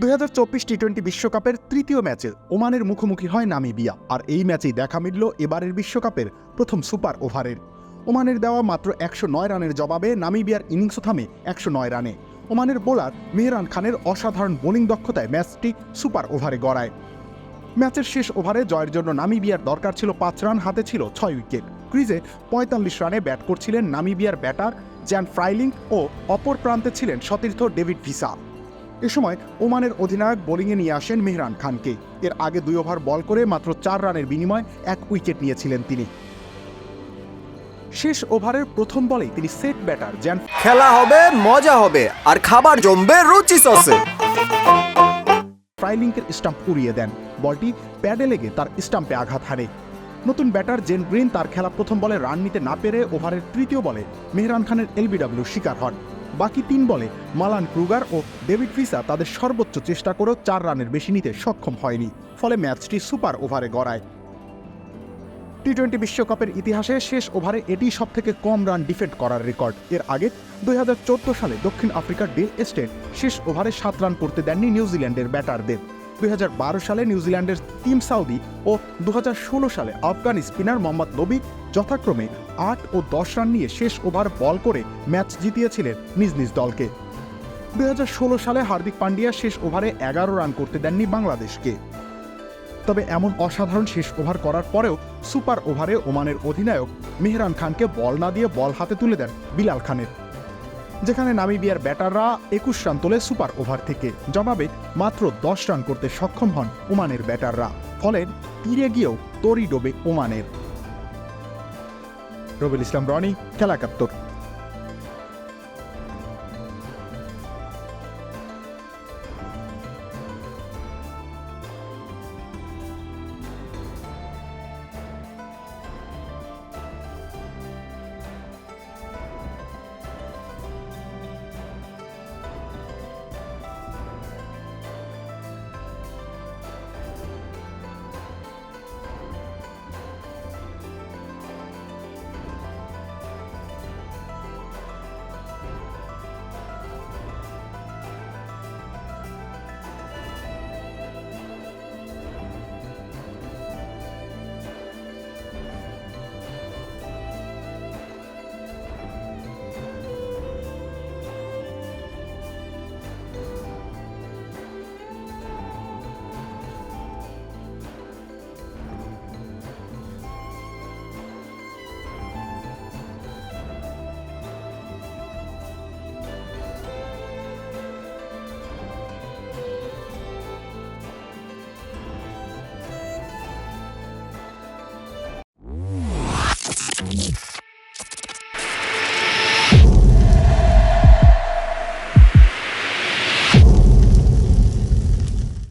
2024 টি-20 বিশ্বকাপের তৃতীয় ম্যাচে ওমানের মুখোমুখি হয় নামিবিয়া। আর এই ম্যাচেই দেখা মিলল এবারের বিশ্বকাপের প্রথম সুপার ওভারের। ওমানের দেওয়া মাত্র 109 রানের জবাবে নামিবিয়ার ইনিংসও থামে 109 রানে। ওমানের বোলার মেহরান খানের অসাধারণ বোলিং দক্ষতায় ম্যাচটি সুপার ওভারে গড়ায়। ম্যাচের শেষ ওভারে জয়ের জন্য নামিবিয়ার দরকার ছিল 5 রান, হাতে ছিল 6 উইকেট। ক্রিজে 45 রানে ব্যাট করছিলেন নামিবিয়ার ব্যাটার জ্যান ফ্রাইলিং ও অপর প্রান্তে ছিলেন সতীর্থ ডেভিড ভিসা। এ সময় ওমানের অধিনায়ক বোলিংয়ে নিয়ে আসেন মেহরান খানকে। এর আগে 2 ওভার বল করে মাত্র 4 রানের বিনিময়ে 1 উইকেট নিয়েছিলেন তিনি। শেষ ওভারের প্রথম বলেই তিনি সেট ব্যাটার জ্যান খেলা হবে, মজা হবে আর খাবার জমবে রুচি সসে। ফ্রাইলিংকের স্টাম্প উড়িয়ে দেন। বলটি প্যাডে লেগে তার স্টাম্পে আঘাত হানে। নতুন ব্যাটার জেন গ্রিন তার খেলা প্রথম বলে রান নিতে না পেরে ওভারের তৃতীয় বলে মেহরান খানের এলবিডব্লিউ শিকার হন। বাকি 3 বলে মালান ক্রুগার ও ডেভিড ভিসা তাদের সর্বোচ্চ চেষ্টা করেও 4 রানের বেশি নিতে সক্ষম হয়নি। ফলে ম্যাচটি সুপার ওভারে গড়ায়। টি-20 বিশ্বকাপের ইতিহাসে শেষ ওভারে এটি সবথেকে কম রান ডিফেন্ড করার রেকর্ড। এর আগে 2014 সালে দক্ষিণ আফ্রিকার ডেল স্টেট শেষ ওভারে 7 রান করতে দেননি নিউজিল্যান্ডের ব্যাটারদের। 2012 সালে নিউজিল্যান্ডের টিম সাউদি ও 2016 সালে আফগান স্পিনার মোহাম্মদ নবী যথাক্রমে 8 ও 10 রান নিয়ে শেষ ওভার বল করে ম্যাচ জিতিয়েছিলেন নিজ নিজ দলকে। 2016 সালে হার্দিক পান্ডিয়া শেষ ওভারে 11 রান করতে দেননি বাংলাদেশকে। তবে এমন অসাধারণ শেষ ওভার করার পরেও সুপার ওভারে ওমানের অধিনায়ক মেহরান খানকে বল না দিয়ে বল হাতে তুলে দেন বিলাল খানের, যেখানে নামিবিয়ার ব্যাটাররা 21 রান তোলে সুপার ওভার থেকে। জবাবে মাত্র 10 রান করতে সক্ষম হন ওমানের ব্যাটাররা। ফলে তীরে গিয়েও তরি ডোবে ওমানের। রবিউল ইসলাম রনি, খেলা 71।